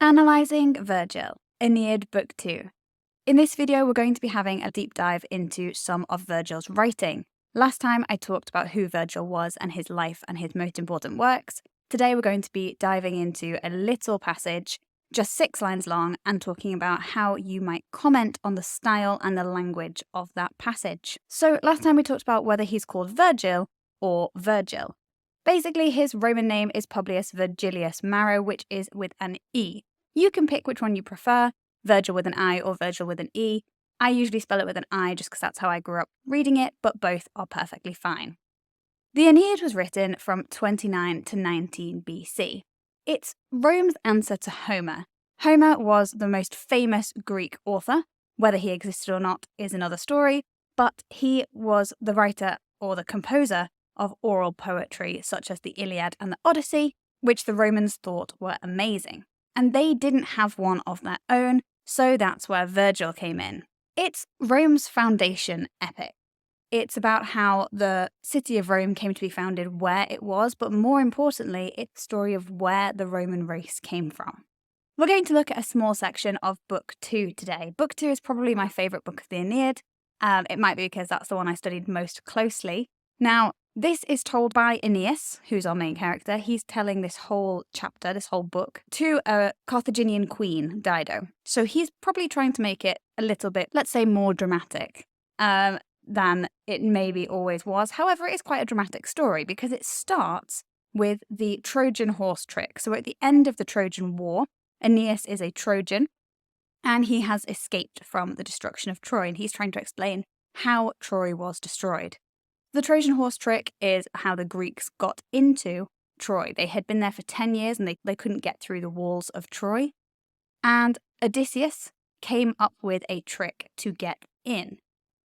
Analysing Virgil, Aeneid Book 2. In this video, we're going to be having a deep dive into some of Virgil's writing. Last time I talked about who Virgil was and his life and his most important works. Today we're going to be diving into a little passage, just 6 lines long, and talking about how you might comment on the style and the language of that passage. So last time we talked about whether he's called Virgil or Virgil. Basically, his Roman name is Publius Virgilius Maro, which is with an E. You can pick which one you prefer, Virgil with an I or Virgil with an E. I usually spell it with an I just because that's how I grew up reading it, but both are perfectly fine. The Aeneid was written from 29 to 19 BC. It's Rome's answer to Homer. Homer was the most famous Greek author. Whether he existed or not is another story, but he was the writer or the composer of oral poetry such as the Iliad and the Odyssey, which the Romans thought were amazing. And they didn't have one of their own, so that's where Virgil came in. It's Rome's foundation epic. It's about how the city of Rome came to be founded where it was, but more importantly, it's the story of where the Roman race came from. We're going to look at a small section of Book 2 today. Book 2 is probably my favourite book of the Aeneid. It might be because that's the one I studied most closely. Now, this is told by Aeneas, who's our main character. He's telling this whole chapter, this whole book, to a Carthaginian queen, Dido. So he's probably trying to make it a little bit, let's say, more dramatic than it maybe always was. However, it is quite a dramatic story because it starts with the Trojan horse trick. So at the end of the Trojan War, Aeneas is a Trojan, and he has escaped from the destruction of Troy, and he's trying to explain how Troy was destroyed. The Trojan horse trick is how the Greeks got into Troy. They had been there for 10 years and they couldn't get through the walls of Troy. And Odysseus came up with a trick to get in.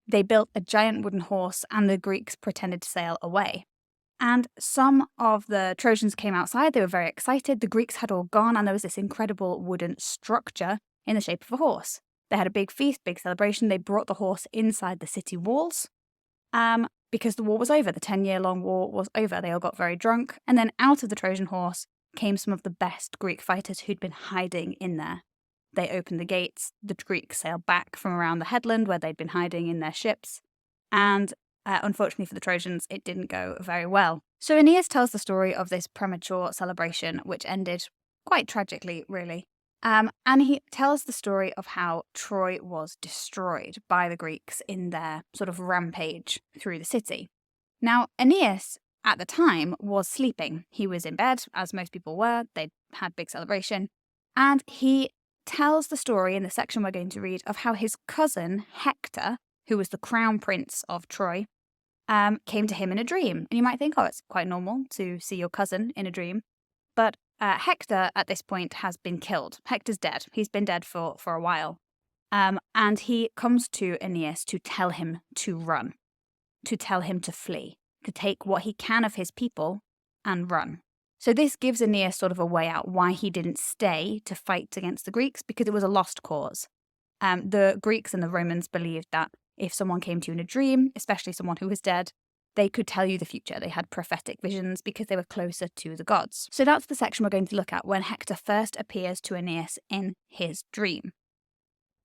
They built a giant wooden horse and the Greeks pretended to sail away. And some of the Trojans came outside. They were very excited. The Greeks had all gone and there was this incredible wooden structure in the shape of a horse. They had a big feast, big celebration. They brought the horse inside the city walls. Because the war was over, the 10-year-long war was over. They all got very drunk, and then out of the Trojan horse came some of the best Greek fighters who'd been hiding in there. They opened the gates, the Greeks sailed back from around the headland where they'd been hiding in their ships, and unfortunately for the Trojans, it didn't go very well. So Aeneas tells the story of this premature celebration, which ended quite tragically, really. And he tells the story of how Troy was destroyed by the Greeks in their sort of rampage through the city. Now, Aeneas, at the time, was sleeping. He was in bed, as most people were. They'd had big celebration. And he tells the story in the section we're going to read of how his cousin, Hector, who was the crown prince of Troy, came to him in a dream. And you might think, oh, it's quite normal to see your cousin in a dream. But Hector, at this point, has been killed. Hector's dead. He's been dead for a while. And he comes to Aeneas to tell him to run, to tell him to flee, to take what he can of his people and run. So this gives Aeneas sort of a way out why he didn't stay to fight against the Greeks, because it was a lost cause. The Greeks and the Romans believed that if someone came to you in a dream, especially someone who was dead, they could tell you the future. They had prophetic visions because they were closer to the gods. So that's the section we're going to look at when Hector first appears to Aeneas in his dream.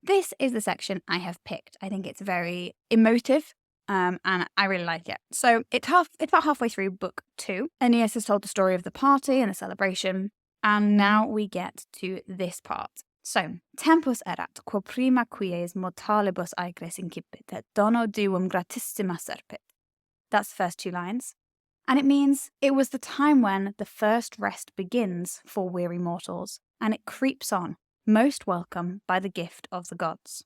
This is the section I have picked. I think it's very emotive, and I really like it. So it's about halfway through Book 2. Aeneas has told the story of the party and the celebration, and now we get to this part. So, tempus erat, quo prima quies mortalibus aegres incipit, et dono divum gratissima serpit. That's the first 2 lines. And it means it was the time when the first rest begins for weary mortals, and it creeps on, most welcome by the gift of the gods.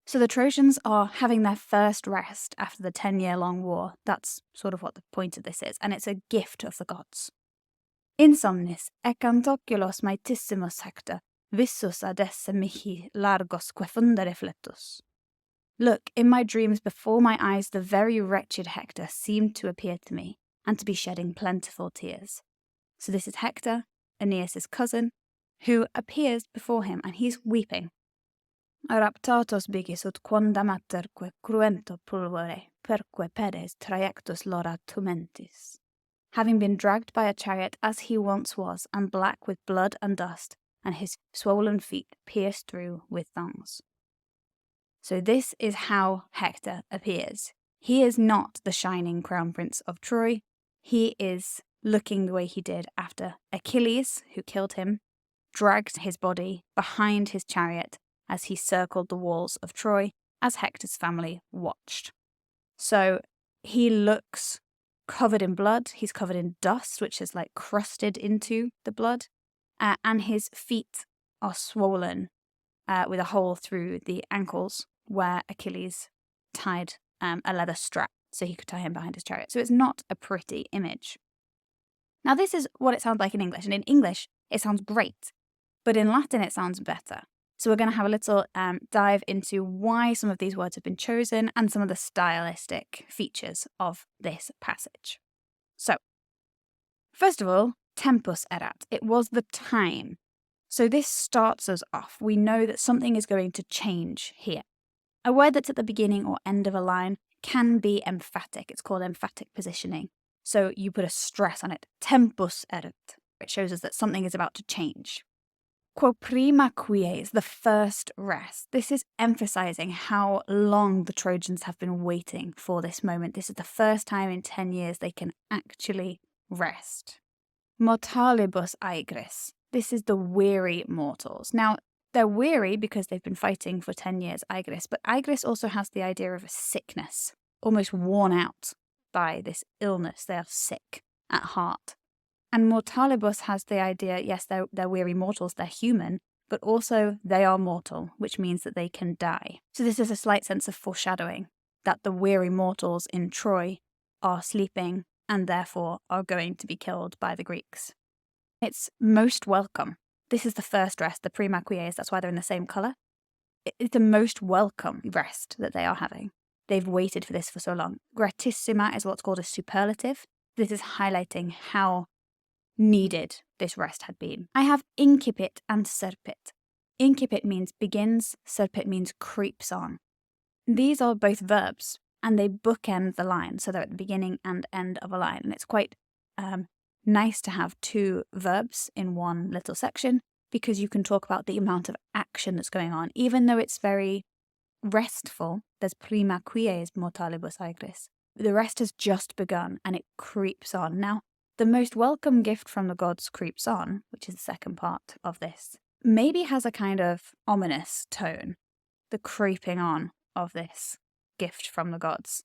So the Trojans are having their first rest after the 10-year-long war. That's sort of what the point of this is, and it's a gift of the gods. Insomnis, ecantoculos maetissimus Hector, vissus ad esse mihi largos que fundere fletus. Look, in my dreams before my eyes the very wretched Hector seemed to appear to me, and to be shedding plentiful tears. So this is Hector, Aeneas' cousin, who appears before him, and he's weeping. Raptatos bigis ut quondam materque cruento pulvere, perque pedes trajectus lora tumentis. Having been dragged by a chariot as he once was, and black with blood and dust, and his swollen feet pierced through with thongs. So this is how Hector appears. He is not the shining crown prince of Troy. He is looking the way he did after Achilles, who killed him, dragged his body behind his chariot as he circled the walls of Troy as Hector's family watched. So he looks covered in blood, he's covered in dust, which is like crusted into the blood, and his feet are swollen with a hole through the ankles where Achilles tied a leather strap so he could tie him behind his chariot. So it's not a pretty image. Now this is what it sounds like in English, and in English it sounds great, but in Latin it sounds better. So we're going to have a little dive into why some of these words have been chosen and some of the stylistic features of this passage. So, first of all, tempus erat. It was the time. So this starts us off. We know that something is going to change here. A word that's at the beginning or end of a line can be emphatic. It's called emphatic positioning. So you put a stress on it. Tempus erat. It shows us that something is about to change. Quo prima quies, the first rest. This is emphasizing how long the Trojans have been waiting for this moment. This is the first time in 10 years they can actually rest. Mortalibus aegris. This is the weary mortals. Now, they're weary because they've been fighting for 10 years, aegris, but aegris also has the idea of a sickness, almost worn out by this illness. They are sick at heart. And mortalibus has the idea, yes, they're weary mortals, they're human, but also they are mortal, which means that they can die. So this is a slight sense of foreshadowing that the weary mortals in Troy are sleeping and therefore are going to be killed by the Greeks. It's most welcome. This is the first rest, the prima quies, that's why they're in the same colour. It's the most welcome rest that they are having. They've waited for this for so long. Gratissima is what's called a superlative. This is highlighting how needed this rest had been. I have incipit and serpit. Incipit means begins, serpit means creeps on. These are both verbs, and they bookend the line, so they're at the beginning and end of a line. And it's quite nice to have two verbs in one little section, because you can talk about the amount of action that's going on. Even though it's very restful, there's prima quies mortalibus aegris. The rest has just begun, and it creeps on. Now, the most welcome gift from the gods creeps on, which is the second part of this, maybe has a kind of ominous tone, the creeping on of this gift from the gods.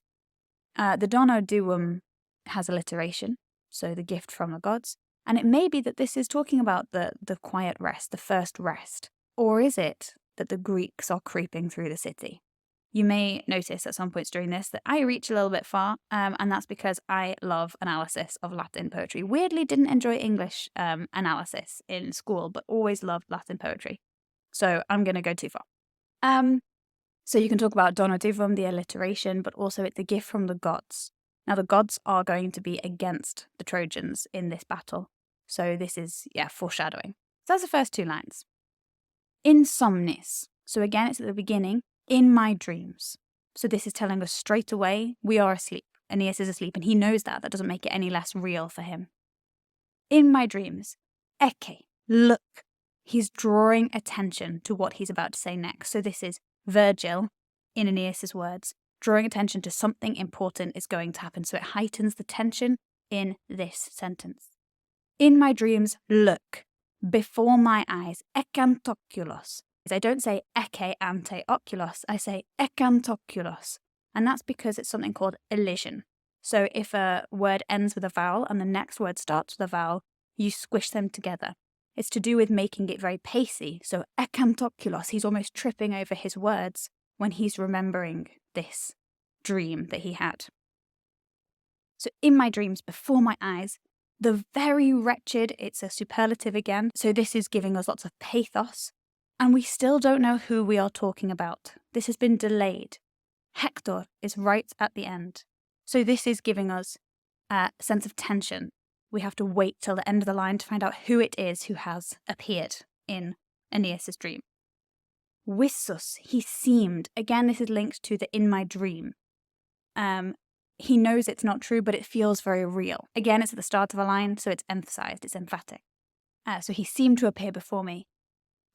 The dono duum has alliteration, so the gift from the gods, and it may be that this is talking about the quiet rest, the first rest, or is it that the Greeks are creeping through the city? You may notice at some points during this that I reach a little bit far, and that's because I love analysis of Latin poetry. Weirdly, didn't enjoy English analysis in school, but always loved Latin poetry. So I'm going to go too far. So you can talk about dono divum, the alliteration, but also it's a gift from the gods. Now the gods are going to be against the Trojans in this battle. So this is, foreshadowing. So that's the first two lines. Insomnis. So again, it's at the beginning. In my dreams. So this is telling us straight away, we are asleep. Aeneas is asleep, and he knows that. That doesn't make it any less real for him. In my dreams. Ecce. Look. He's drawing attention to what he's about to say next. So this is Virgil, in Aeneas' words, drawing attention to something important is going to happen. So it heightens the tension in this sentence. In my dreams, look. Before my eyes. Ecantoculos. I don't say ecce ante oculos, I say ecantoculos. And that's because it's something called elision. So if a word ends with a vowel and the next word starts with a vowel, you squish them together. It's to do with making it very pacey. So ecantoculos, he's almost tripping over his words when he's remembering this dream that he had. So in my dreams, before my eyes, the very wretched, it's a superlative again. So this is giving us lots of pathos. And we still don't know who we are talking about. This has been delayed. Hector is right at the end. So this is giving us a sense of tension. We have to wait till the end of the line to find out who it is who has appeared in Aeneas' dream. Vissus, he seemed. Again, this is linked to the in my dream. He knows it's not true, but it feels very real. Again, it's at the start of a line, so it's emphasized, it's emphatic. So he seemed to appear before me.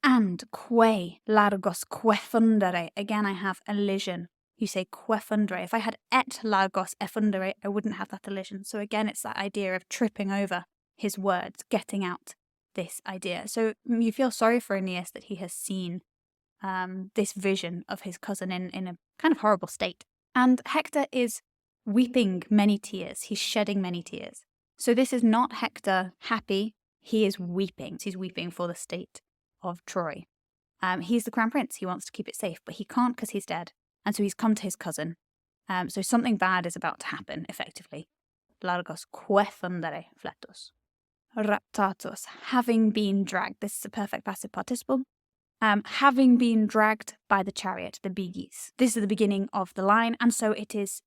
And que largos que fundere. Again, I have elision. You say que fundere. If I had et largos e fundere, I wouldn't have that elision. So again, it's that idea of tripping over his words, getting out this idea. So you feel sorry for Aeneas that he has seen this vision of his cousin in a kind of horrible state. And Hector is weeping many tears. He's shedding many tears. So this is not Hector happy. He is weeping. He's weeping for the state of Troy. He's the crown prince. He wants to keep it safe, but he can't because he's dead. And so he's come to his cousin. So something bad is about to happen, effectively. Largos que fundere fletus. Raptatus, having been dragged. This is a perfect passive participle. Having been dragged by the chariot, the bigis. This is the beginning of the line, and so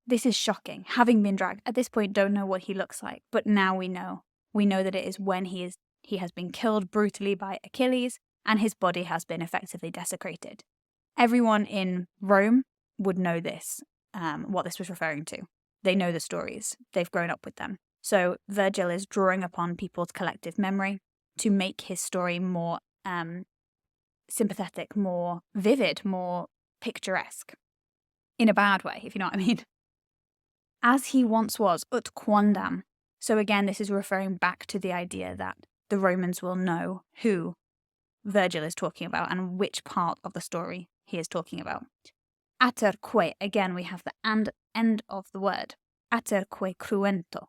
this is shocking. Having been dragged. At this point, don't know what he looks like, but now we know. We know that it is when he has been killed brutally by Achilles, and his body has been effectively desecrated. Everyone in Rome would know this, what this was referring to. They know the stories. They've grown up with them. So Virgil is drawing upon people's collective memory to make his story more sympathetic, more vivid, more picturesque. In a bad way, if you know what I mean. As he once was, ut quondam. So again, this is referring back to the idea that the Romans will know who Virgil is talking about and which part of the story he is talking about. Aterque, again, we have the and end of the word. Aterque cruento.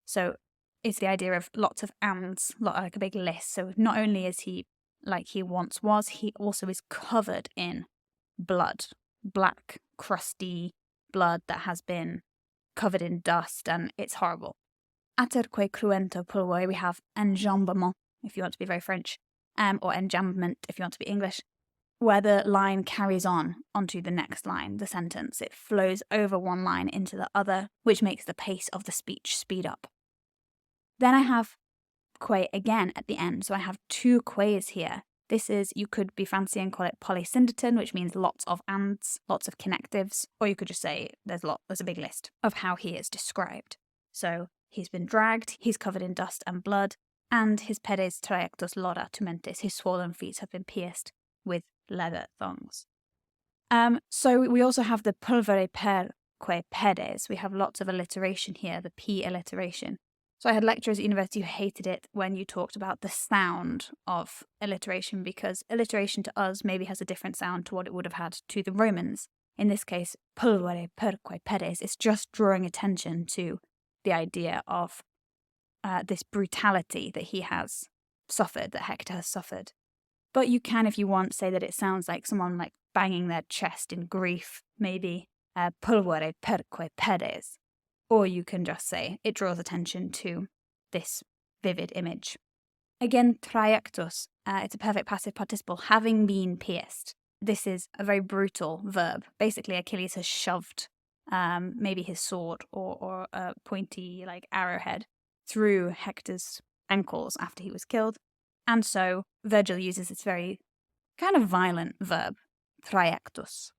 So it's the idea of lots of ands, like a big list. So not only is he like he once was, he also is covered in blood. Black, crusty blood that has been covered in dust, and it's horrible. Aterque cruento pulvere, we have enjambement, if you want to be very French, or enjambment, if you want to be English, where the line carries on onto the next line, the sentence. It flows over one line into the other, which makes the pace of the speech speed up. Then I have que again at the end, so I have two que's here. This is, you could be fancy and call it polysyndeton, which means lots of ands, lots of connectives, or you could just say there's a big list of how he is described. So he's been dragged, he's covered in dust and blood, and his pedes trajectos lora tumentis, his swollen feet have been pierced with leather thongs. So we also have the pulvere perque pedes. We have lots of alliteration here, the P alliteration. So I had lecturers at university who hated it when you talked about the sound of alliteration, because alliteration to us maybe has a different sound to what it would have had to the Romans. In this case, pulvere perque pedes is just drawing attention to the idea of this brutality that he has suffered, that Hector has suffered. But you can, if you want, say that it sounds like someone like banging their chest in grief, maybe pulvere perque pedes. Or you can just say it draws attention to this vivid image. Again, trajectos, it's a perfect passive participle, having been pierced. This is a very brutal verb. Basically, Achilles has shoved maybe his sword or a pointy like arrowhead through Hector's ankles after he was killed. And so Virgil uses this very kind of violent verb, trajectos.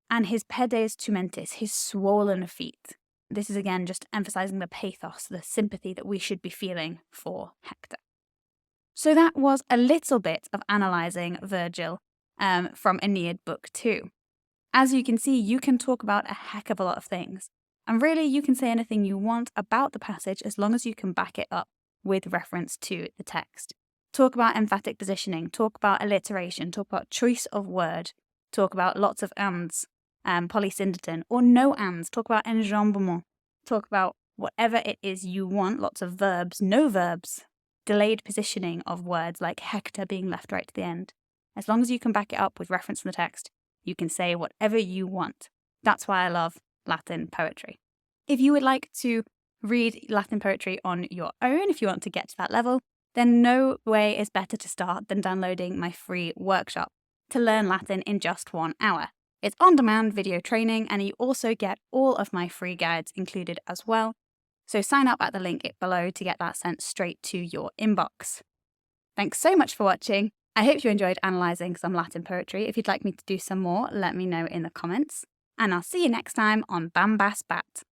And his pedes tumentis, his swollen feet. This is again just emphasizing the pathos, the sympathy that we should be feeling for Hector. So that was a little bit of analysing Virgil from Aeneid Book 2. As you can see, you can talk about a heck of a lot of things. And really, you can say anything you want about the passage as long as you can back it up with reference to the text. Talk about emphatic positioning, talk about alliteration, talk about choice of word, talk about lots of ands, polysyndeton, or no ands, talk about enjambement, talk about whatever it is you want, lots of verbs, no verbs, delayed positioning of words like Hector being left right to the end. As long as you can back it up with reference from the text, you can say whatever you want. That's why I love Latin poetry. If you would like to read Latin poetry on your own, if you want to get to that level, then no way is better to start than downloading my free workshop to learn Latin in just 1 hour. It's on-demand video training, and you also get all of my free guides included as well. So sign up at the link below to get that sent straight to your inbox. Thanks so much for watching. I hope you enjoyed analysing some Latin poetry. If you'd like me to do some more, let me know in the comments. And I'll see you next time on Bambasbat.